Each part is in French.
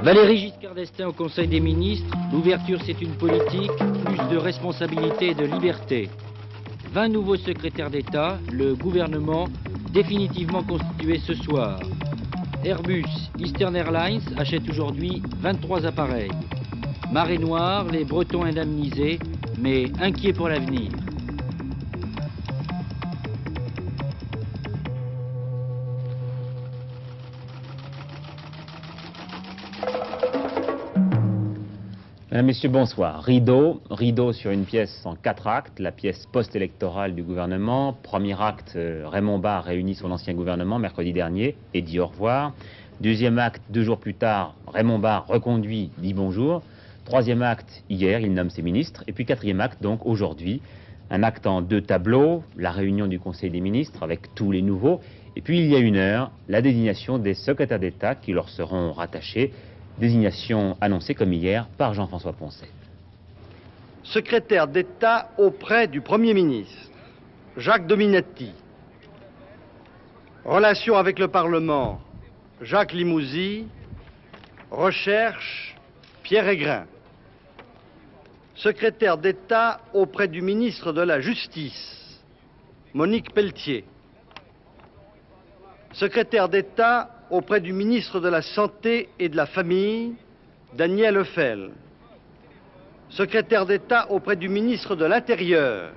Valéry Giscard d'Estaing au Conseil des ministres, l'ouverture c'est une politique, plus de responsabilité et de liberté. 20 nouveaux secrétaires d'État, le gouvernement définitivement constitué ce soir. Airbus, Eastern Airlines achètent aujourd'hui 23 appareils. Marée noire, les Bretons indemnisés, mais inquiets pour l'avenir. Mesdames, Messieurs, bonsoir. Rideau sur une pièce en 4 actes, la pièce post-électorale du gouvernement. Premier acte, Raymond Barre réunit son ancien gouvernement mercredi dernier et dit au revoir. Deuxième acte, 2 jours plus tard, Raymond Barre reconduit, dit bonjour. Troisième acte, hier, il nomme ses ministres. Et puis quatrième acte, donc aujourd'hui, un acte en 2 tableaux, la réunion du Conseil des ministres avec tous les nouveaux. Et puis il y a 1 heure, la désignation des secrétaires d'État qui leur seront rattachés. Désignation annoncée comme hier par Jean-François Poncet. Secrétaire d'État auprès du Premier ministre, Jacques Dominati. Relations avec le Parlement, Jacques Limousi. Recherche, Pierre Aigrin. Secrétaire d'État auprès du ministre de la Justice, Monique Pelletier. Secrétaire d'État auprès du ministre de la Santé et de la Famille, Daniel Hoeffel. Secrétaire d'État auprès du ministre de l'Intérieur,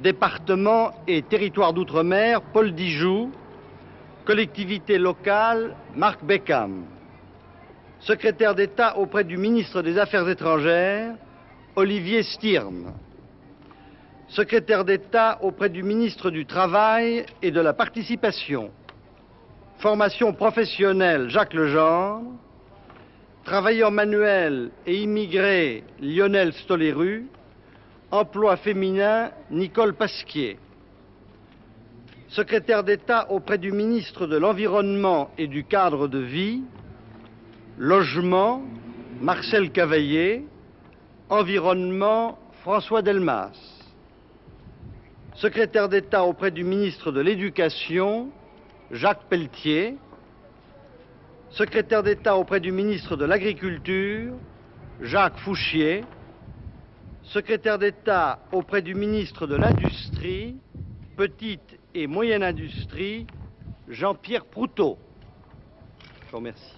Département et Territoire d'Outre-mer, Paul Dijoux. Collectivité locale, Marc Beckham. Secrétaire d'État auprès du ministre des Affaires étrangères, Olivier Stirn. Secrétaire d'État auprès du ministre du Travail et de la Participation. Formation professionnelle, Jacques Legendre. Travailleurs manuels et immigrés, Lionel Stoléru. Emploi féminin, Nicole Pasquier. Secrétaire d'État auprès du ministre de l'Environnement et du Cadre de vie. Logement, Marcel Cavaillé. Environnement, François Delmas. Secrétaire d'État auprès du ministre de l'Éducation, Jacques Pelletier. Secrétaire d'État auprès du ministre de l'Agriculture, Jacques Fouchier. Secrétaire d'État auprès du ministre de l'Industrie, Petite et Moyenne Industrie, Jean-Pierre Proutot. Je vous remercie.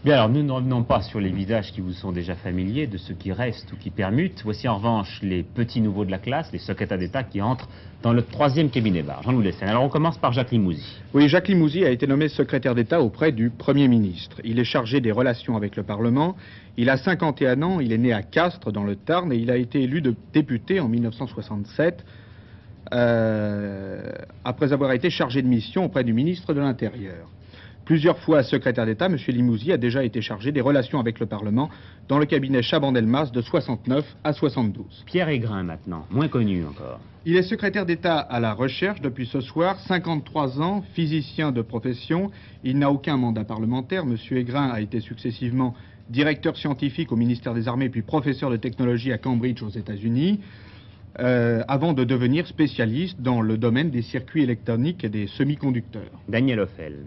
Bien, alors nous ne revenons pas sur les visages qui vous sont déjà familiers, de ceux qui restent ou qui permutent. Voici en revanche les petits nouveaux de la classe, les secrétaires d'État qui entrent dans le 3e cabinet Barre. Jean-Louis Lessen. Alors on commence par Jacques Limousi. Oui, Jacques Limousi a été nommé secrétaire d'État auprès du Premier ministre. Il est chargé des relations avec le Parlement. Il a 51 ans, il est né à Castres, dans le Tarn, et il a été élu député en 1967, après avoir été chargé de mission auprès du ministre de l'Intérieur. Plusieurs fois secrétaire d'État, M. Limousi a déjà été chargé des relations avec le Parlement dans le cabinet Chaban-Delmas de 69 à 72. Pierre Aigrin maintenant, moins connu encore. Il est secrétaire d'État à la recherche depuis ce soir, 53 ans, physicien de profession. Il n'a aucun mandat parlementaire. M. Aigrin a été successivement directeur scientifique au ministère des Armées puis professeur de technologie à Cambridge aux États-Unis, avant de devenir spécialiste dans le domaine des circuits électroniques et des semi-conducteurs. Daniel Hoeffel.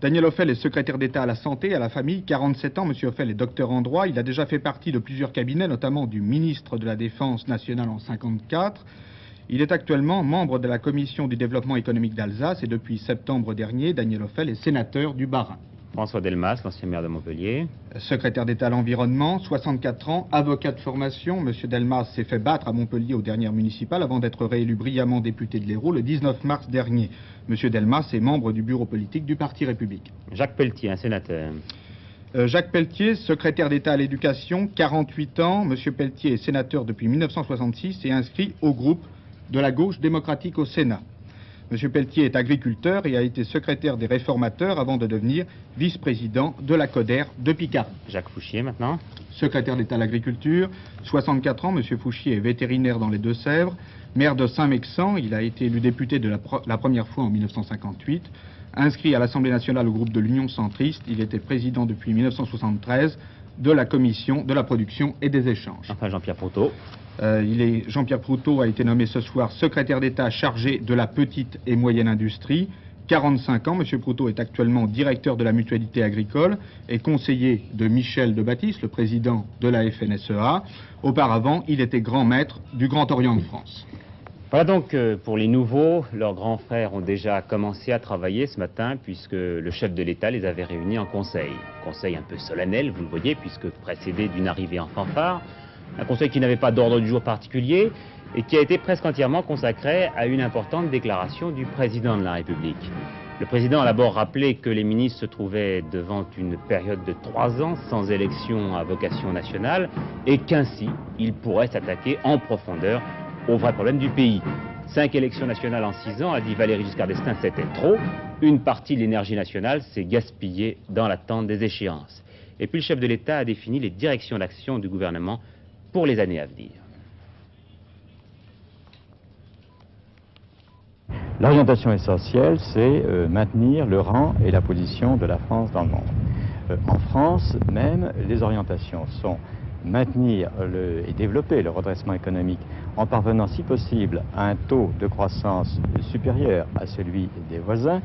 Daniel Hoeffel est secrétaire d'État à la santé et à la famille, 47 ans. M. Hoeffel est docteur en droit. Il a déjà fait partie de plusieurs cabinets, notamment du ministre de la Défense nationale en 1954. Il est actuellement membre de la commission du développement économique d'Alsace et depuis septembre dernier, Daniel Hoeffel est sénateur du Bas-Rhin. François Delmas, l'ancien maire de Montpellier. Secrétaire d'État à l'environnement, 64 ans, avocat de formation. M. Delmas s'est fait battre à Montpellier aux dernières municipales avant d'être réélu brillamment député de l'Hérault le 19 mars dernier. M. Delmas est membre du bureau politique du Parti républicain. Jacques Pelletier, un sénateur. Jacques Pelletier, secrétaire d'État à l'éducation, 48 ans. M. Pelletier est sénateur depuis 1966 et inscrit au groupe de la gauche démocratique au Sénat. M. Pelletier est agriculteur et a été secrétaire des réformateurs avant de devenir vice-président de la CODER de Picardie. Jacques Fouchier maintenant. Secrétaire d'État à l'agriculture, 64 ans. M. Fouchier est vétérinaire dans les Deux-Sèvres, maire de Saint-Mexan. Il a été élu député la première fois en 1958. Inscrit à l'Assemblée nationale au groupe de l'Union centriste, il était président depuis 1973 de la commission de la production et des échanges. Enfin Jean-Pierre Proutot. Jean-Pierre Proutot a été nommé ce soir secrétaire d'État chargé de la petite et moyenne industrie. 45 ans. M. Proutot est actuellement directeur de la mutualité agricole et conseiller de Michel de Baptiste, le président de la FNSEA. Auparavant, il était grand maître du Grand Orient de France. Voilà donc pour les nouveaux, leurs grands frères ont déjà commencé à travailler ce matin puisque le chef de l'État les avait réunis en conseil. Conseil un peu solennel, vous le voyez, puisque précédé d'une arrivée en fanfare. Un conseil qui n'avait pas d'ordre du jour particulier et qui a été presque entièrement consacré à une importante déclaration du président de la République. Le président a d'abord rappelé que les ministres se trouvaient devant une période de 3 ans sans élection à vocation nationale et qu'ainsi, ils pourraient s'attaquer en profondeur aux vrais problèmes du pays. 5 élections nationales en 6 ans, a dit Valéry Giscard d'Estaing, c'était trop. Une partie de l'énergie nationale s'est gaspillée dans l'attente des échéances. Et puis le chef de l'État a défini les directions d'action du gouvernement pour les années à venir. L'orientation essentielle, c'est maintenir le rang et la position de la France dans le monde. En France même, les orientations sont maintenir et développer le redressement économique en parvenant si possible à un taux de croissance supérieur à celui des voisins.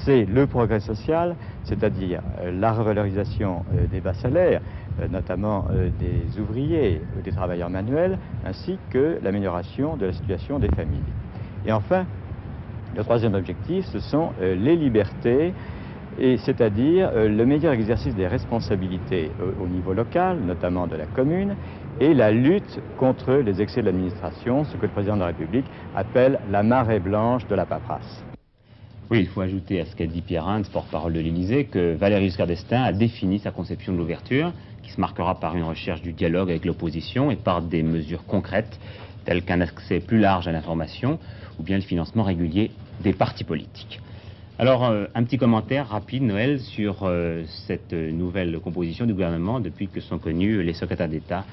C'est le progrès social, c'est-à-dire la revalorisation des bas salaires, notamment des ouvriers ou des travailleurs manuels, ainsi que l'amélioration de la situation des familles. Et enfin, le troisième objectif, ce sont les libertés, c'est-à-dire le meilleur exercice des responsabilités au niveau local, notamment de la commune, et la lutte contre les excès de l'administration, ce que le président de la République appelle la marée blanche de la paperasse. Oui, il faut ajouter à ce qu'a dit Pierre Hintz, porte-parole de l'Élysée, que Valéry Giscard d'Estaing a défini sa conception de l'ouverture, qui se marquera par une recherche du dialogue avec l'opposition et par des mesures concrètes, telles qu'un accès plus large à l'information ou bien le financement régulier des partis politiques. Alors, un petit commentaire rapide, Noël, sur cette nouvelle composition du gouvernement depuis que sont connus les secrétaires d'État.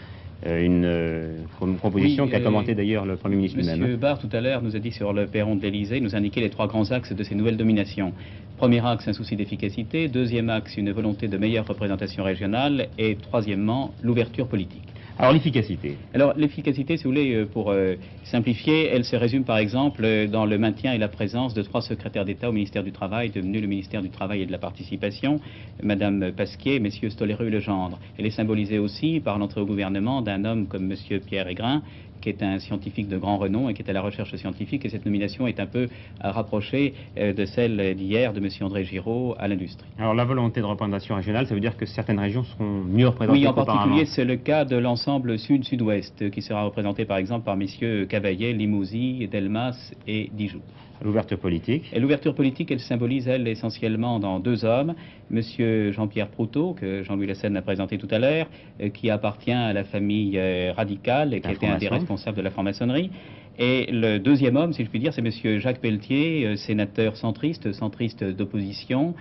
Une composition qu'a commenté d'ailleurs le Premier ministre lui-même. Monsieur Barre, tout à l'heure, nous a dit sur le perron de l'Élysée, nous indiquait les 3 grands axes de ces nouvelles dominations. Premier axe, un souci d'efficacité. Deuxième axe, une volonté de meilleure représentation régionale. Et troisièmement, l'ouverture politique. Alors l'efficacité. Alors l'efficacité, si vous voulez, pour simplifier, elle se résume par exemple dans le maintien et la présence de 3 secrétaires d'État au ministère du Travail, devenu le ministère du Travail et de la Participation, Madame Pasquier et Messieurs Stoléru et Legendre. Elle est symbolisée aussi par l'entrée au gouvernement d'un homme comme Monsieur Pierre Aigrin, qui est un scientifique de grand renom et qui est à la recherche scientifique, et cette nomination est un peu rapprochée de celle d'hier de M. André Giraud à l'industrie. Alors la volonté de représentation régionale, ça veut dire que certaines régions seront mieux représentées qu'auparavant. Oui, en particulier c'est le cas de l'ensemble sud-sud-ouest, qui sera représenté par exemple par messieurs Cavaillet, Limousin, Delmas et Dijoux. L'ouverture politique. Et l'ouverture politique, elle symbolise, elle, essentiellement dans 2 hommes. Monsieur Jean-Pierre Proutot, que Jean-Louis Lassène a présenté tout à l'heure, qui appartient à la famille radicale et qui était un des responsables de la franc-maçonnerie. Et le deuxième homme, si je puis dire, c'est monsieur Jacques Pelletier, sénateur centriste d'opposition,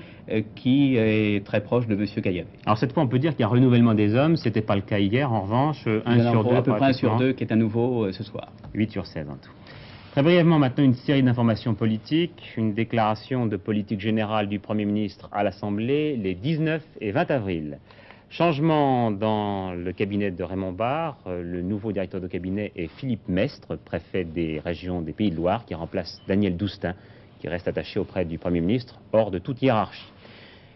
qui est très proche de monsieur Caillavet. Alors cette fois, on peut dire qu'il y a un renouvellement des hommes. C'était pas le cas hier. En revanche, 1 sur 2. À peu près 1 sur 2 qui est à nouveau ce soir. 8 sur 16 en tout. Très brièvement, maintenant, une série d'informations politiques. Une déclaration de politique générale du Premier ministre à l'Assemblée les 19 et 20 avril. Changement dans le cabinet de Raymond Barre. Le nouveau directeur de cabinet est Philippe Mestre, préfet des régions des Pays de Loire, qui remplace Daniel Doustin, qui reste attaché auprès du Premier ministre, hors de toute hiérarchie.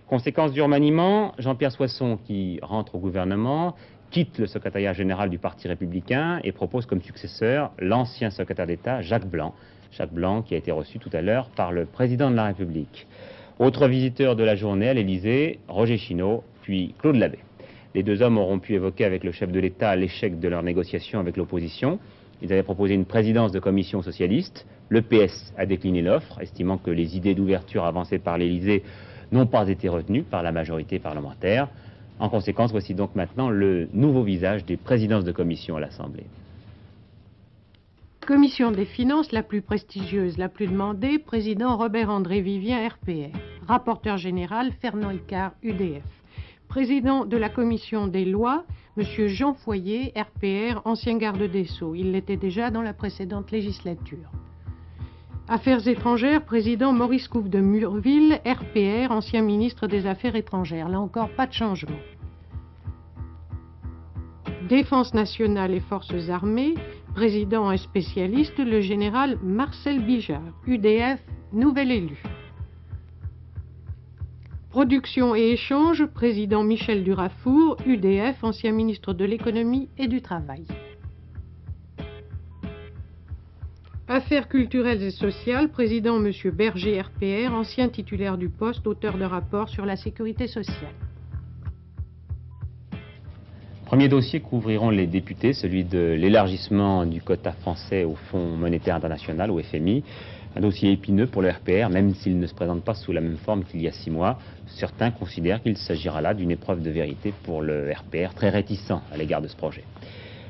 Conséquence du remaniement, Jean-Pierre Soisson, qui rentre au gouvernement, quitte le secrétariat général du Parti républicain et propose comme successeur l'ancien secrétaire d'État Jacques Blanc. Jacques Blanc qui a été reçu tout à l'heure par le président de la République. Autre visiteur de la journée à l'Élysée, Roger Chinot, puis Claude Labbé. Les 2 hommes auront pu évoquer avec le chef de l'État l'échec de leurs négociations avec l'opposition. Ils avaient proposé une présidence de commission socialiste. Le PS a décliné l'offre, estimant que les idées d'ouverture avancées par l'Élysée n'ont pas été retenues par la majorité parlementaire. En conséquence, voici donc maintenant le nouveau visage des présidences de commission à l'Assemblée. Commission des finances la plus prestigieuse, la plus demandée, président Robert-André Vivien, RPR. Rapporteur général, Fernand Icard, UDF. Président de la commission des lois, M. Jean Foyer, RPR, ancien garde des Sceaux. Il l'était déjà dans la précédente législature. Affaires étrangères, président Maurice Couve de Murville, RPR, ancien ministre des Affaires étrangères. Là encore, pas de changement. Défense nationale et forces armées, président et spécialiste, le général Marcel Bijard, UDF, nouvel élu. Production et échange, président Michel Durafour, UDF, ancien ministre de l'économie et du travail. Affaires culturelles et sociales, président M. Berger, RPR, ancien titulaire du poste, auteur de rapport sur la sécurité sociale. Premier dossier qu'ouvriront les députés, celui de l'élargissement du quota français au Fonds monétaire international, au FMI. Un dossier épineux pour le RPR, même s'il ne se présente pas sous la même forme qu'il y a 6 mois. Certains considèrent qu'il s'agira là d'une épreuve de vérité pour le RPR, très réticent à l'égard de ce projet.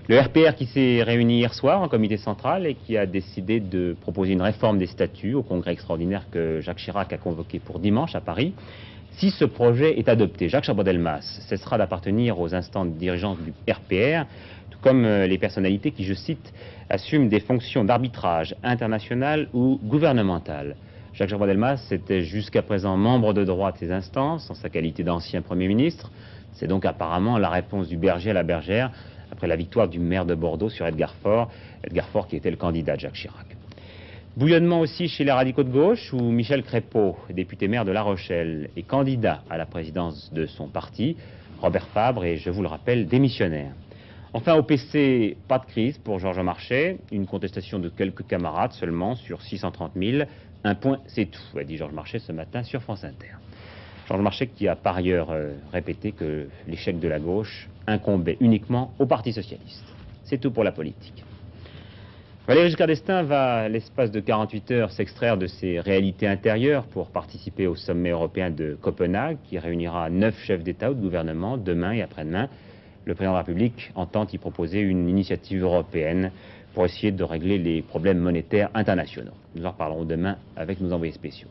Le RPR qui s'est réuni hier soir en comité central et qui a décidé de proposer une réforme des statuts au congrès extraordinaire que Jacques Chirac a convoqué pour dimanche à Paris. Si ce projet est adopté, Jacques Chaban-Delmas cessera d'appartenir aux instances dirigeantes du RPR, tout comme les personnalités qui, je cite, assument des fonctions d'arbitrage international ou gouvernemental. Jacques Chaban-Delmas était jusqu'à présent membre de droit de ces instances, en sa qualité d'ancien Premier ministre. C'est donc apparemment la réponse du berger à la bergère, après la victoire du maire de Bordeaux sur Edgar Faure qui était le candidat de Jacques Chirac. Bouillonnement aussi chez les radicaux de gauche, où Michel Crépeau, député maire de La Rochelle, est candidat à la présidence de son parti. Robert Fabre est, je vous le rappelle, démissionnaire. Enfin, au PC, pas de crise pour Georges Marchais, une contestation de quelques camarades seulement sur 630 000. Un point, c'est tout, a dit Georges Marchais ce matin sur France Inter. Georges Marchais qui a par ailleurs répété que l'échec de la gauche incombait uniquement au Parti socialiste. C'est tout pour la politique. Valéry Giscard d'Estaing va, l'espace de 48 heures, s'extraire de ses réalités intérieures pour participer au sommet européen de Copenhague, qui réunira 9 chefs d'État ou de gouvernement demain et après-demain. Le président de la République entend y proposer une initiative européenne pour essayer de régler les problèmes monétaires internationaux. Nous en reparlerons demain avec nos envoyés spéciaux.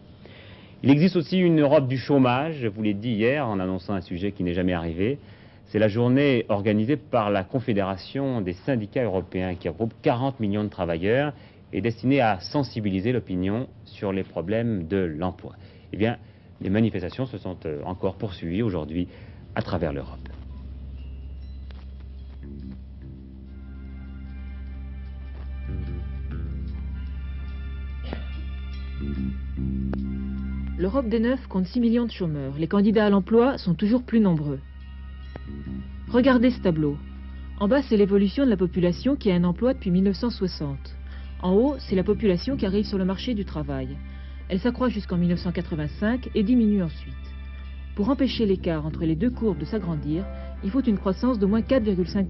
Il existe aussi une Europe du chômage, je vous l'ai dit hier en annonçant un sujet qui n'est jamais arrivé. C'est la journée organisée par la Confédération des syndicats européens qui regroupe 40 millions de travailleurs et destinée à sensibiliser l'opinion sur les problèmes de l'emploi. Eh bien, les manifestations se sont encore poursuivies aujourd'hui à travers l'Europe. L'Europe des Neuf compte 6 millions de chômeurs. Les candidats à l'emploi sont toujours plus nombreux. Regardez ce tableau. En bas, c'est l'évolution de la population qui a un emploi depuis 1960. En haut, c'est la population qui arrive sur le marché du travail. Elle s'accroît jusqu'en 1985 et diminue ensuite. Pour empêcher l'écart entre les deux courbes de s'agrandir, il faut une croissance d'au moins 4,5%.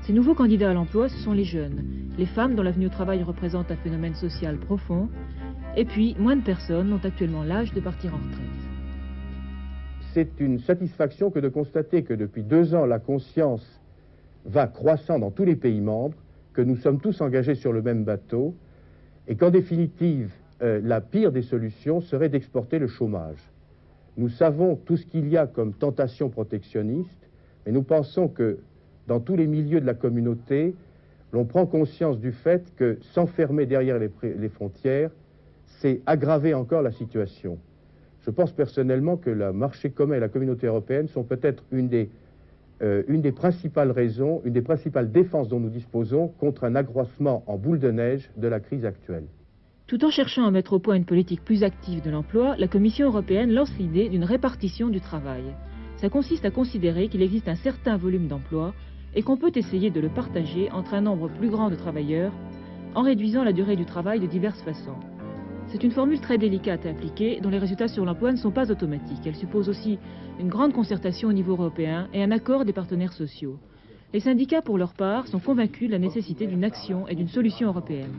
Ces nouveaux candidats à l'emploi, ce sont les jeunes, les femmes dont l'avenue au travail représente un phénomène social profond, et puis moins de personnes ont actuellement l'âge de partir en retraite. C'est une satisfaction que de constater que depuis 2 ans, la conscience va croissant dans tous les pays membres, que nous sommes tous engagés sur le même bateau, et qu'en définitive, la pire des solutions serait d'exporter le chômage. Nous savons tout ce qu'il y a comme tentation protectionniste, mais nous pensons que dans tous les milieux de la communauté, l'on prend conscience du fait que s'enfermer derrière les frontières, c'est aggraver encore la situation. Je pense personnellement que le marché commun et la communauté européenne sont peut-être une des principales raisons, une des principales défenses dont nous disposons contre un accroissement en boule de neige de la crise actuelle. Tout en cherchant à mettre au point une politique plus active de l'emploi, la Commission européenne lance l'idée d'une répartition du travail. Ça consiste à considérer qu'il existe un certain volume d'emplois et qu'on peut essayer de le partager entre un nombre plus grand de travailleurs en réduisant la durée du travail de diverses façons. C'est une formule très délicate à appliquer, dont les résultats sur l'emploi ne sont pas automatiques. Elle suppose aussi une grande concertation au niveau européen et un accord des partenaires sociaux. Les syndicats, pour leur part, sont convaincus de la nécessité d'une action et d'une solution européenne.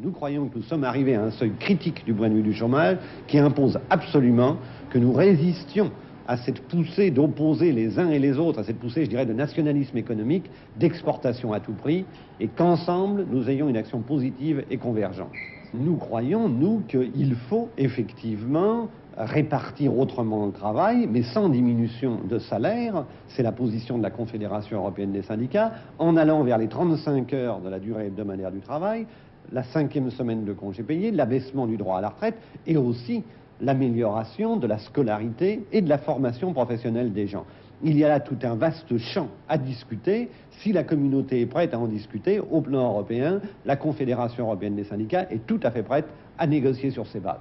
Nous croyons que nous sommes arrivés à un seuil critique du point de vue du chômage qui impose absolument que nous résistions à cette poussée d'opposer les uns et les autres, à cette poussée, je dirais, de nationalisme économique, d'exportation à tout prix, et qu'ensemble, nous ayons une action positive et convergente. Nous croyons, nous, qu'il faut effectivement répartir autrement le travail, mais sans diminution de salaire. C'est la position de la Confédération européenne des syndicats, en allant vers les 35 heures de la durée hebdomadaire du travail, la 5e semaine de congé payé, l'abaissement du droit à la retraite, et aussi l'amélioration de la scolarité et de la formation professionnelle des gens. Il y a là tout un vaste champ à discuter. Si la communauté est prête à en discuter, au plan européen, la Confédération européenne des syndicats est tout à fait prête à négocier sur ces bases.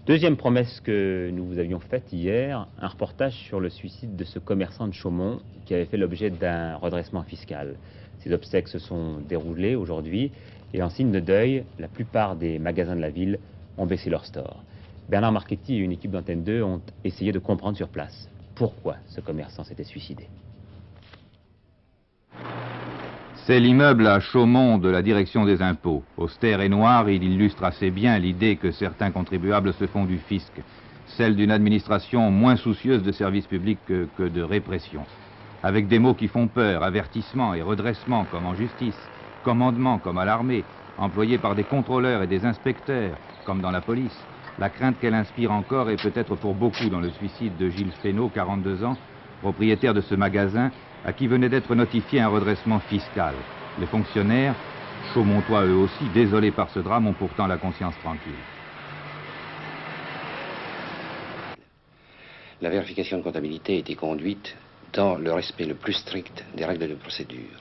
Deuxième promesse que nous vous avions faite hier, un reportage sur le suicide de ce commerçant de Chaumont qui avait fait l'objet d'un redressement fiscal. Ces obsèques se sont déroulées aujourd'hui et en signe de deuil, la plupart des magasins de la ville ont baissé leur store. Bernard Marchetti et une équipe d'Antenne 2 ont essayé de comprendre sur place pourquoi ce commerçant s'était suicidé. C'est l'immeuble à Chaumont de la direction des impôts. Austère et noir, il illustre assez bien l'idée que certains contribuables se font du fisc, celle d'une administration moins soucieuse de services publics que de répression. Avec des mots qui font peur, avertissement et redressement comme en justice, commandement comme à l'armée, employés par des contrôleurs et des inspecteurs comme dans la police. La crainte qu'elle inspire encore est peut-être pour beaucoup dans le suicide de Gilles Fesneau, 42 ans, propriétaire de ce magasin, à qui venait d'être notifié un redressement fiscal. Les fonctionnaires, chaumontois eux aussi, désolés par ce drame, ont pourtant la conscience tranquille. La vérification de comptabilité a été conduite dans le respect le plus strict des règles de procédure.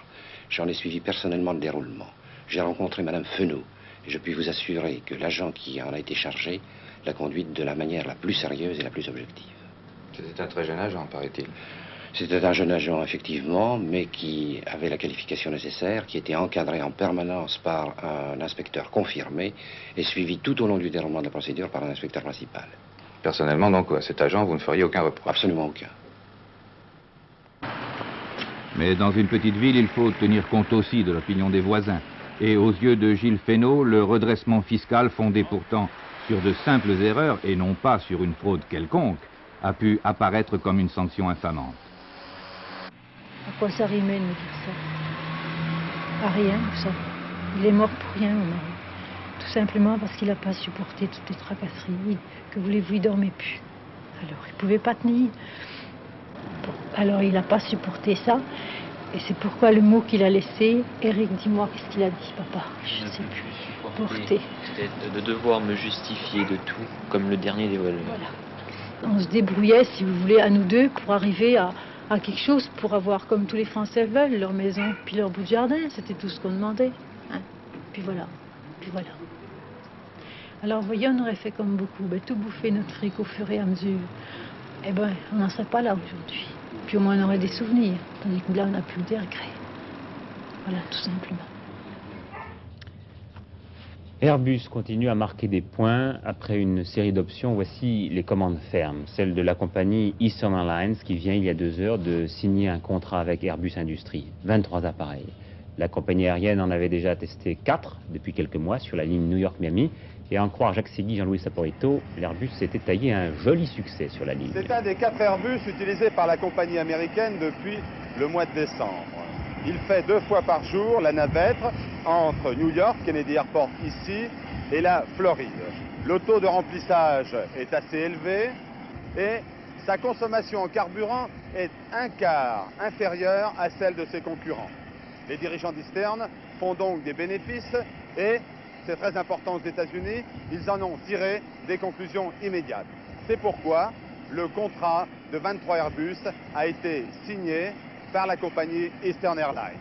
J'en ai suivi personnellement le déroulement. J'ai rencontré Madame Fesneau et je puis vous assurer que l'agent qui en a été chargé l'a conduite de la manière la plus sérieuse et la plus objective. C'était un très jeune agent, paraît-il. C'était un jeune agent, effectivement, mais qui avait la qualification nécessaire, qui était encadré en permanence par un inspecteur confirmé et suivi tout au long du déroulement de la procédure par un inspecteur principal. Personnellement, donc, à cet agent, vous ne feriez aucun reproche? Absolument aucun. Mais dans une petite ville, il faut tenir compte aussi de l'opinion des voisins. Et aux yeux de Gilles Fesneau, le redressement fiscal, fondé pourtant sur de simples erreurs et non pas sur une fraude quelconque, a pu apparaître comme une sanction infamante. À quoi ça rimait de me dire ça? À rien, ça. Il est mort pour rien, mon mari. Tout simplement parce qu'il n'a pas supporté toutes les tracasseries. Que voulez-vous, il dormait plus. Alors, il ne pouvait pas tenir. Bon, alors, il n'a pas supporté ça. Et c'est pourquoi le mot qu'il a laissé, Eric, dis-moi, qu'est-ce qu'il a dit, papa? Je ne sais plus. Porter. C'était de devoir me justifier de tout, comme le dernier des voleurs. Voilà. On se débrouillait, si vous voulez, à nous deux, pour arriver à quelque chose, pour avoir, comme tous les Français veulent, leur maison, puis leur bout de jardin. C'était tout ce qu'on demandait. Hein. Puis voilà. Puis voilà. Alors, vous voyez, on aurait fait comme beaucoup, tout bouffer notre fric au fur et à mesure. Eh ben, on n'en serait pas là aujourd'hui. Puis au moins, on aurait des souvenirs. Tandis que là, on n'a plus des regrets. Voilà, tout simplement. Airbus continue à marquer des points après une série d'options. Voici les commandes fermes. Celle de la compagnie Eastern Airlines qui vient il y a 2 heures de signer un contrat avec Airbus Industries. 23 appareils. La compagnie aérienne en avait déjà testé 4 depuis quelques mois sur la ligne New York-Miami. Et à en croire Jacques Segui, Jean-Louis Saporito, l'Airbus s'était taillé un joli succès sur la ligne. C'est un des 4 Airbus utilisés par la compagnie américaine depuis le mois de décembre. Il fait 2 fois par jour la navette entre New York, Kennedy Airport ici, et la Floride. Le taux de remplissage est assez élevé et sa consommation en carburant est 1/4 inférieure à celle de ses concurrents. Les dirigeants d'Eastern font donc des bénéfices et, c'est très important aux États-Unis, ils en ont tiré des conclusions immédiates. C'est pourquoi le contrat de 23 Airbus a été signé par la compagnie Eastern Airlines.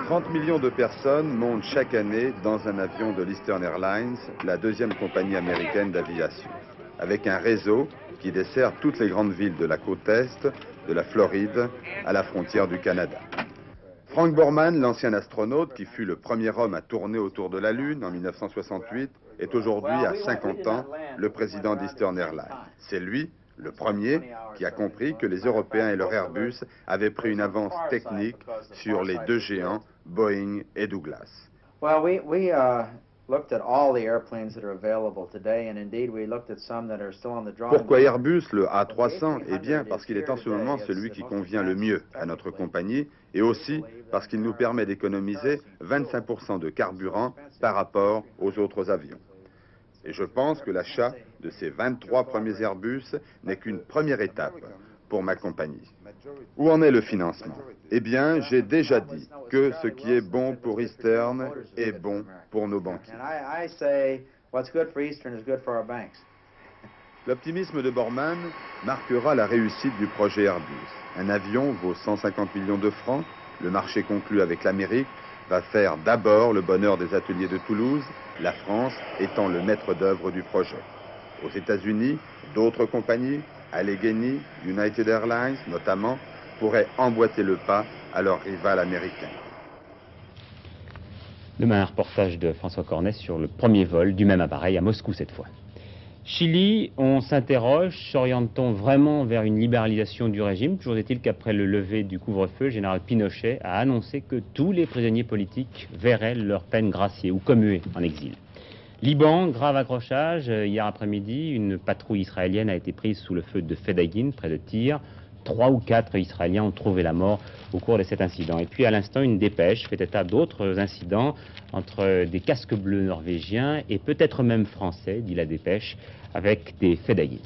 « 30 millions de personnes montent chaque année dans un avion de l'Eastern Airlines, la 2e compagnie américaine d'aviation, avec un réseau qui dessert toutes les grandes villes de la côte Est, de la Floride, à la frontière du Canada. Frank Borman, l'ancien astronaute qui fut le premier homme à tourner autour de la Lune en 1968, est aujourd'hui à 50 ans le président d'Eastern Airlines. C'est lui, le premier, qui a compris que les Européens et leur Airbus avaient pris une avance technique sur les 2 géants, Boeing et Douglas. Pourquoi Airbus, le A300? Eh bien, parce qu'il est en ce moment celui qui convient le mieux à notre compagnie et aussi parce qu'il nous permet d'économiser 25% de carburant par rapport aux autres avions. Et je pense que l'achat de ces 23 premiers Airbus n'est qu'une première étape pour ma compagnie. Où en est le financement? Eh bien, j'ai déjà dit que ce qui est bon pour Eastern est bon pour nos banquiers. L'optimisme de Borman marquera la réussite du projet Airbus. Un avion vaut 150 millions de francs, le marché conclu avec l'Amérique va faire d'abord le bonheur des ateliers de Toulouse, la France étant le maître d'œuvre du projet. Aux États-Unis, d'autres compagnies, Allegheny, United Airlines notamment, pourraient emboîter le pas à leur rival américain. Demain, un reportage de François Cornet sur le premier vol du même appareil à Moscou cette fois. Chili, on s'interroge, s'oriente-t-on vraiment vers une libéralisation du régime? Toujours est-il qu'après le lever du couvre-feu, le général Pinochet a annoncé que tous les prisonniers politiques verraient leur peine graciée ou commuée en exil. Liban, grave accrochage. Hier après-midi, une patrouille israélienne a été prise sous le feu de Fedaïn, près de Tyr. 3 ou 4 Israéliens ont trouvé la mort au cours de cet incident. Et puis à l'instant, une dépêche fait état d'autres incidents entre des casques bleus norvégiens et peut-être même français, dit la dépêche, avec des Fedaïn.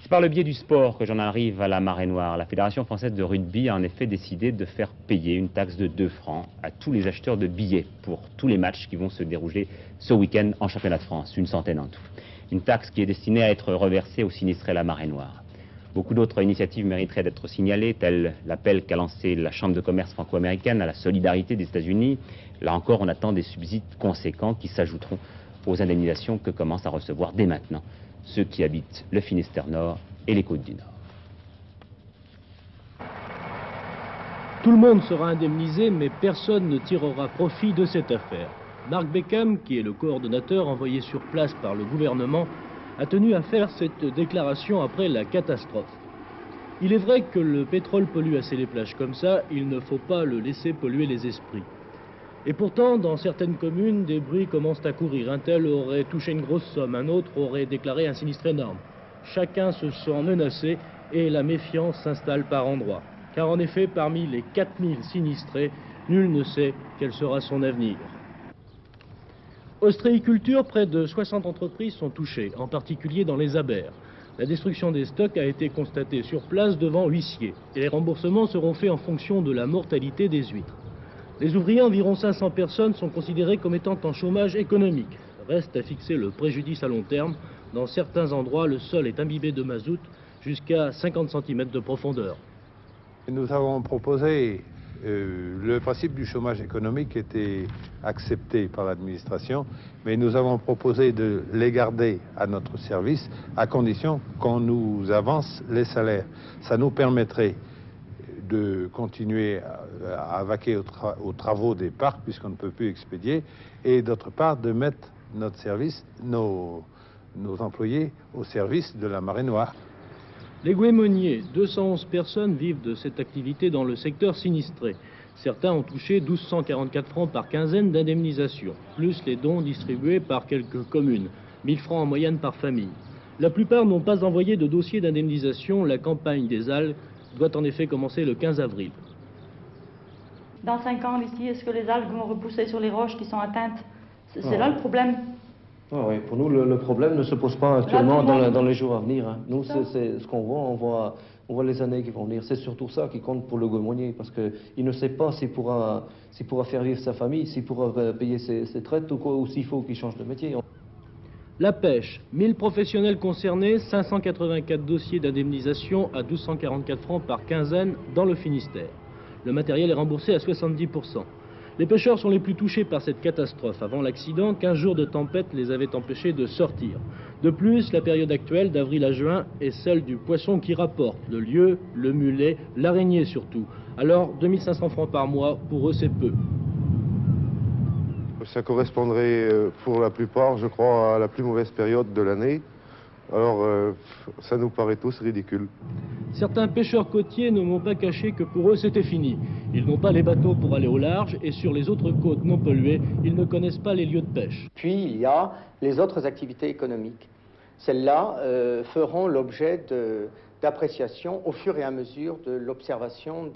C'est par le biais du sport que j'en arrive à la marée noire. La Fédération française de rugby a en effet décidé de faire payer une taxe de 2 francs à tous les acheteurs de billets pour tous les matchs qui vont se dérouler ce week-end en championnat de France, une centaine en tout. Une taxe qui est destinée à être reversée aux sinistrés la marée noire. Beaucoup d'autres initiatives mériteraient d'être signalées, telles l'appel qu'a lancé la Chambre de commerce franco-américaine à la solidarité des États-Unis. Là encore, on attend des subsides conséquents qui s'ajouteront aux indemnisations que commencent à recevoir dès maintenant ceux qui habitent le Finistère Nord et les Côtes du Nord. Tout le monde sera indemnisé, mais personne ne tirera profit de cette affaire. Mark Beckham, qui est le coordonnateur envoyé sur place par le gouvernement, a tenu à faire cette déclaration après la catastrophe. Il est vrai que le pétrole pollue assez les plages comme ça, il ne faut pas le laisser polluer les esprits. Et pourtant, dans certaines communes, des bruits commencent à courir. Un tel aurait touché une grosse somme, un autre aurait déclaré un sinistre énorme. Chacun se sent menacé et la méfiance s'installe par endroits. Car en effet, parmi les 4000 sinistrés, nul ne sait quel sera son avenir. Ostréiculture, près de 60 entreprises sont touchées, en particulier dans les abers. La destruction des stocks a été constatée sur place devant huissiers et les remboursements seront faits en fonction de la mortalité des huîtres. Les ouvriers, environ 500 personnes, sont considérés comme étant en chômage économique. Reste à fixer le préjudice à long terme. Dans certains endroits, le sol est imbibé de mazout jusqu'à 50 cm de profondeur. Nous avons proposé, le principe du chômage économique était accepté par l'administration, mais nous avons proposé de les garder à notre service à condition qu'on nous avance les salaires. Ça nous permettrait de continuer à vaquer aux travaux des parcs puisqu'on ne peut plus expédier et d'autre part de mettre notre service, nos employés au service de la marée noire. Les Gouémoniers, 211 personnes vivent de cette activité dans le secteur sinistré. Certains ont touché 1244 francs par quinzaine d'indemnisation, plus les dons distribués par quelques communes, 1000 francs en moyenne par famille. La plupart n'ont pas envoyé de dossier d'indemnisation. La campagne des algues doit en effet commencer le 15 avril. Dans 5 ans, ici, est-ce que les algues vont repousser sur les roches qui sont atteintes? C'est là le problème. Ah oui, pour nous, le problème ne se pose pas actuellement dans les jours à venir. Hein. Nous, c'est ce qu'on voit, on voit les années qui vont venir. C'est surtout ça qui compte pour le Gouémonier, parce qu'il ne sait pas s'il pourra faire vivre sa famille, s'il pourra payer ses traites ou s'il faut qu'il change de métier. La pêche, 1000 professionnels concernés, 584 dossiers d'indemnisation à 1244 francs par quinzaine dans le Finistère. Le matériel est remboursé à 70%. Les pêcheurs sont les plus touchés par cette catastrophe. Avant l'accident, 15 jours de tempête les avaient empêchés de sortir. De plus, la période actuelle, d'avril à juin, est celle du poisson qui rapporte, le lieu, le mulet, l'araignée surtout. Alors, 2500 francs par mois, pour eux, c'est peu. Ça correspondrait pour la plupart, je crois, à la plus mauvaise période de l'année. Alors, ça nous paraît tous ridicule. Certains pêcheurs côtiers ne m'ont pas caché que pour eux c'était fini. Ils n'ont pas les bateaux pour aller au large et sur les autres côtes non polluées, ils ne connaissent pas les lieux de pêche. Puis il y a les autres activités économiques. Celles-là feront l'objet d'appréciation au fur et à mesure de l'observation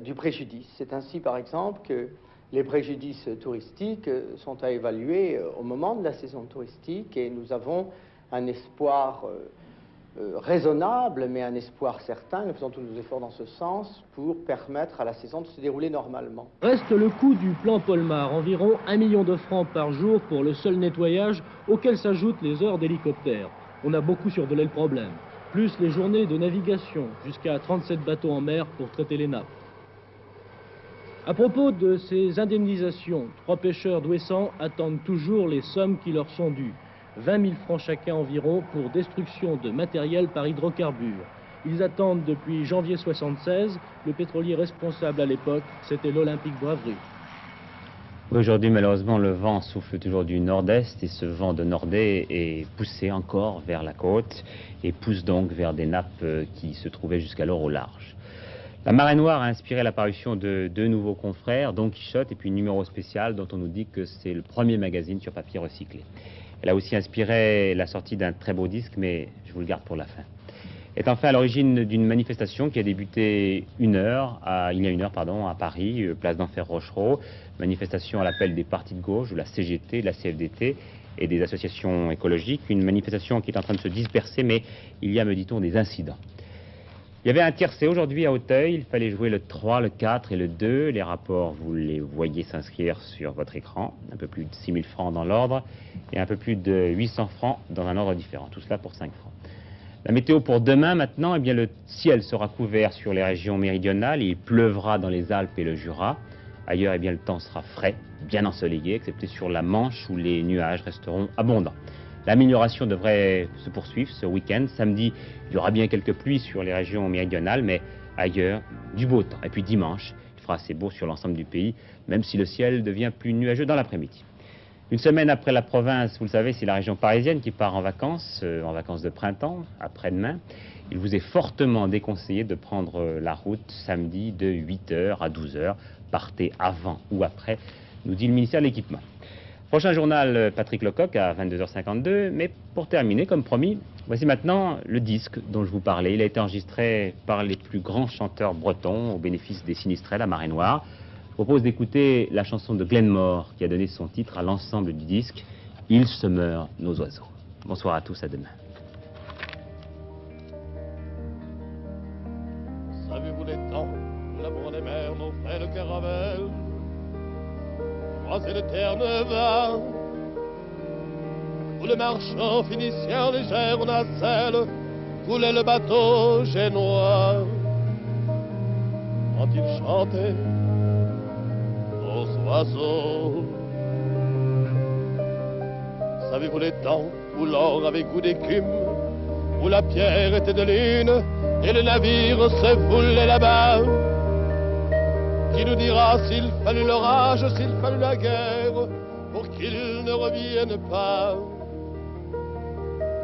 du préjudice. C'est ainsi par exemple que les préjudices touristiques sont à évaluer au moment de la saison touristique et nous avons un espoir raisonnable, mais un espoir certain. Nous faisons tous nos efforts dans ce sens pour permettre à la saison de se dérouler normalement. Reste le coût du plan Polmar, environ 1 million de francs par jour pour le seul nettoyage, auquel s'ajoutent les heures d'hélicoptère. On a beaucoup survolé le problème. Plus les journées de navigation, jusqu'à 37 bateaux en mer pour traiter les nappes. À propos de ces indemnisations, 3 pêcheurs d'Ouessant attendent toujours les sommes qui leur sont dues. 20 000 francs chacun environ pour destruction de matériel par hydrocarbures. Ils attendent depuis janvier 1976. Le pétrolier responsable à l'époque, c'était l'Olympique Braverie. Aujourd'hui, malheureusement, le vent souffle toujours du nord-est et ce vent de nord-est est poussé encore vers la côte et pousse donc vers des nappes qui se trouvaient jusqu'alors au large. La Marée Noire a inspiré l'apparition de 2 nouveaux confrères, Don Quichotte et puis Numéro Spécial, dont on nous dit que c'est le premier magazine sur papier recyclé. Elle a aussi inspiré la sortie d'un très beau disque, mais je vous le garde pour la fin. Est enfin à l'origine d'une manifestation qui a débuté il y a une heure, à Paris, place d'Enfer Rochereau. Manifestation à l'appel des partis de gauche, de la CGT, de la CFDT et des associations écologiques. Une manifestation qui est en train de se disperser, mais il y a, me dit-on, des incidents. Il y avait un tiercé aujourd'hui à Auteuil, il fallait jouer le 3, le 4 et le 2. Les rapports, vous les voyez s'inscrire sur votre écran. Un peu plus de 6 000 francs dans l'ordre et un peu plus de 800 francs dans un ordre différent. Tout cela pour 5 francs. La météo pour demain maintenant, eh bien, le ciel sera couvert sur les régions méridionales et il pleuvra dans les Alpes et le Jura. Ailleurs, eh bien, le temps sera frais, bien ensoleillé, excepté sur la Manche où les nuages resteront abondants. L'amélioration devrait se poursuivre ce week-end. Samedi, il y aura bien quelques pluies sur les régions méridionales, mais ailleurs, du beau temps. Et puis dimanche, il fera assez beau sur l'ensemble du pays, même si le ciel devient plus nuageux dans l'après-midi. Une semaine après la province, vous le savez, c'est la région parisienne qui part en vacances de printemps, après-demain. Il vous est fortement déconseillé de prendre la route samedi de 8h à 12h. Partez avant ou après, nous dit le ministère de l'Équipement. Prochain journal, Patrick Lecoq à 22h52. Mais pour terminer, comme promis, voici maintenant le disque dont je vous parlais. Il a été enregistré par les plus grands chanteurs bretons au bénéfice des sinistrés, la Marée Noire. Je propose d'écouter la chanson de Glenmore qui a donné son titre à l'ensemble du disque, Ils se meurent, nos oiseaux. Bonsoir à tous, à demain. Savez-vous les temps où l'amour des mers nos frères de caravelle croisaient le Terre-Neuve, où le marchand phénicien légère nacelle coulait le bateau génois quand il chantait aux oiseaux. Savez-vous les temps où l'or avait goût d'écume, où la pierre était de lune et le navire se foulait là-bas? Qui nous dira s'il fallut l'orage, s'il fallut la guerre pour qu'ils ne reviennent pas,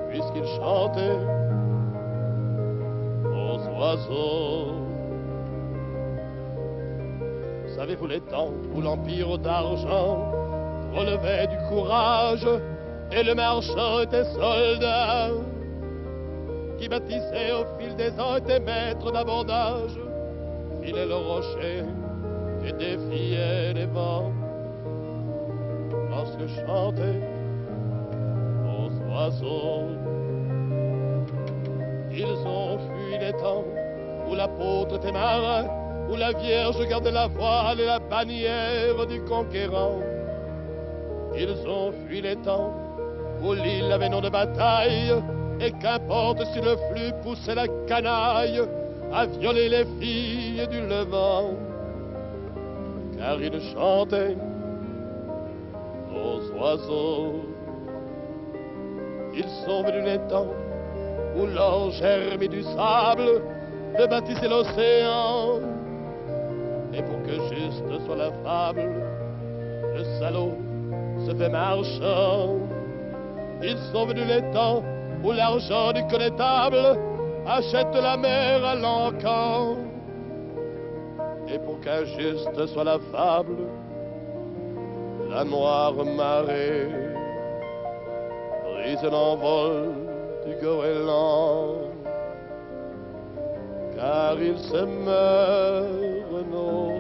puisqu'ils chantaient aux oiseaux. Savez-vous les temps où l'empire d'argent relevait du courage et le marchand était soldat, qui bâtissait au fil des ans, était maître d'abordage, filait le rocher et défiait les vents, lorsque chantaient aux oiseaux. Ils ont fui les temps où l'apôtre était marin, où la Vierge gardait la voile et la bannière du conquérant. Ils ont fui les temps où l'île avait nom de bataille, et qu'importe si le flux poussait la canaille à violer les filles du Levant, car ils chantaient aux oiseaux. Ils sont venus les temps où l'or germait du sable de bâtisser l'océan, et pour que juste soit la fable, le salaud se fait marchand. Ils sont venus les temps où l'argent du connétable achète la mer à l'encan, et pour qu'injuste soit la fable, la noire marée brise l'envol du goéland, car il se meurt nos